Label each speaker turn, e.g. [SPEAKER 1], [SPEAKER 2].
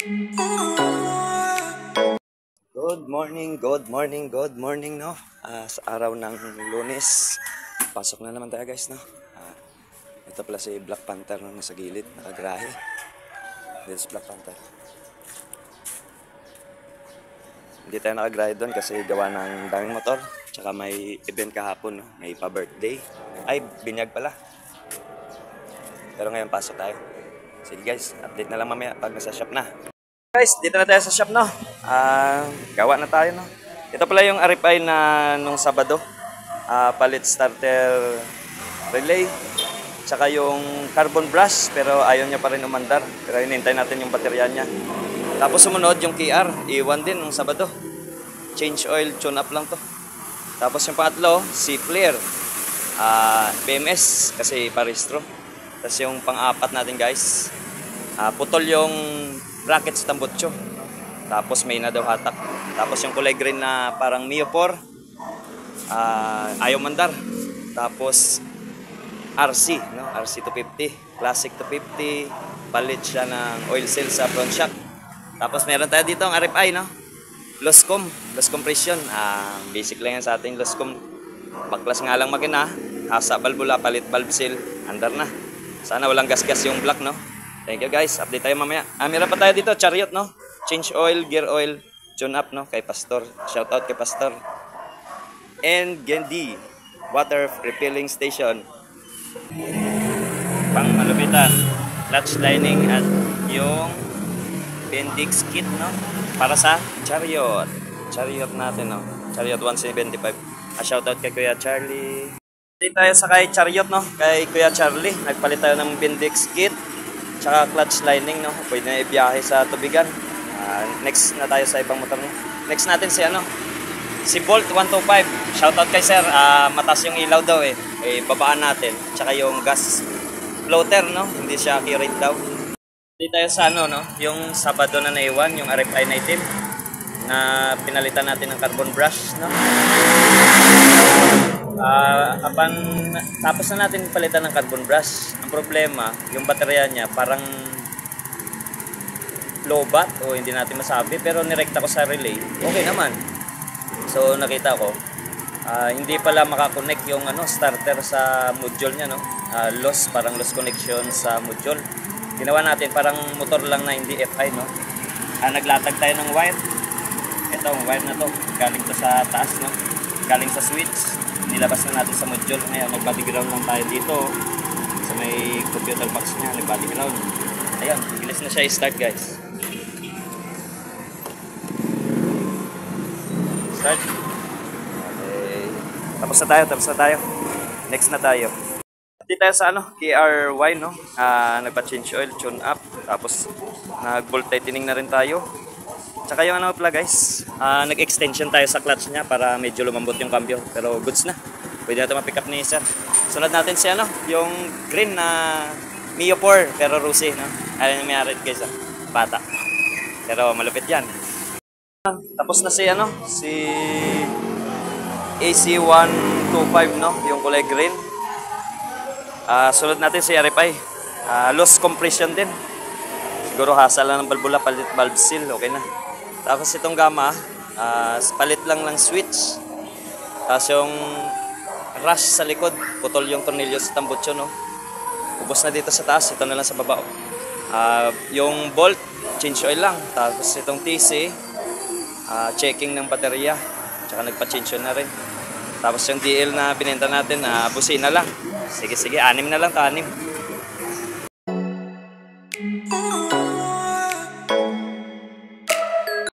[SPEAKER 1] Good morning, no? Sa araw ng Lunes, pasok na naman tayo, guys, no? Ito pala si Black Panther, no? Nasa gilid, nakagrahe. This Black Panther. Hindi tayo nakagrahe doon kasi gawa ng daming motor. Tsaka may event kahapon, no? May pa-birthday. Ay, binyag pala. Pero ngayon, pasok tayo. Sige, guys, update na lang mamaya pag nasa shop na. Guys, dito na tayo sa shop, no? Gawa na tayo, no? Ito pala yung RFI na nung Sabado. Palit starter relay. Tsaka yung carbon brush, pero ayaw niya pa rin umandar. Pero hinintay natin yung baterya niya. Tapos sumunod yung KR, iwan din nung Sabado. Change oil, tune up lang to. Tapos yung pangatlo, si Flare. BMS, kasi paristro. Tapos yung pang-apat natin, guys, putol yung bracket sa tambutso. Tapos may na daw hatak. Tapos yung kulay green na parang Mio 4, ayaw mandar. Tapos RC, no? RC 250, Classic 250, palit siya ng oil seal sa front shock. Tapos meron tayo dito ang RFI, no? Loss compression. Basic lang yan sa ating loss com. Baklas nga lang makina, hasa valvula, palit valve seal, andar na. Sana walang gas-gas yung block, no? Thank you, guys. Update tayo mamaya. Meron pa tayo dito, chariot, no? Change oil, gear oil, tune up, no? Kay Pastor. Shout out kay Pastor. And Gendi, water refilling station. Pang malupitan. Clutch lining at yung Bendix kit, no? Para sa chariot. Chariot natin, no? Chariot 175. Shout out kay Kuya Charlie. Dito tayo sa kay chariot, no? Kay Kuya Charlie. Nagpalit tayo ng Bendix kit. Tsaka clutch lining, no? Pwede na ibiyahe sa tubigan. Next na tayo sa ibang motor, no? Next natin si Bolt 125. Shoutout kay sir. Mataas yung ilaw daw eh. Babaan natin. Tsaka yung gas floater, no? Hindi siya accurate daw. Dito tayo sa no? Yung Sabado na naiwan, yung RFI na itim na pinalitan natin ng carbon brush, no? Tapos na natin palitan ng carbon brush. Ang problema, yung baterya niya parang low-bat o hindi natin masabi, pero nirekta ko sa relay, okay naman. So nakita ko hindi pala makakonect yung starter sa module niya, no? Parang loss connection sa module. Ginawa natin parang motor lang na hindi FI, no? Naglatag tayo ng wire. Itong wire na to galing to sa taas, no? Galing sa switch, nilabas na natin sa module. Ngayon nag-body ground lang tayo dito sa may computer box niya, nag-body ground. Ayun, bilis na siya i-start, guys. Start. Okay. Tapos na tayo. Next na tayo. Dito tayo sa KRY, no? Nagpa-change oil, tune up. Tapos nag-bolt tightening na rin tayo. Tsaka yung pala, guys, nag-extension tayo sa clutch niya para medyo lumambot yung cambio. Pero goods na. Pwede na ito ma-pick up ni sir. Sunod natin si yung green na Mio 4, pero Rusi, no? Ayun yung may-arit, guys, bata. Pero malupit yan. Tapos na si AC125, no? Yung kulay green. Sunod natin si RFI. Loss compression din. Siguro hasal lang ng valvula, palit valve seal, okay na. Tapos itong gamma, palit lang ng switch. Tapos yung rush sa likod, putol yung tornilyo sa tambutso, no? Ubos na dito sa taas, ito na lang sa baba. Yung bolt, change oil lang. Tapos itong TC, checking ng baterya. Tsaka nagpa-change oil na rin. Tapos yung DL na binenta natin, busina lang. Sige, 6 na lang, 6.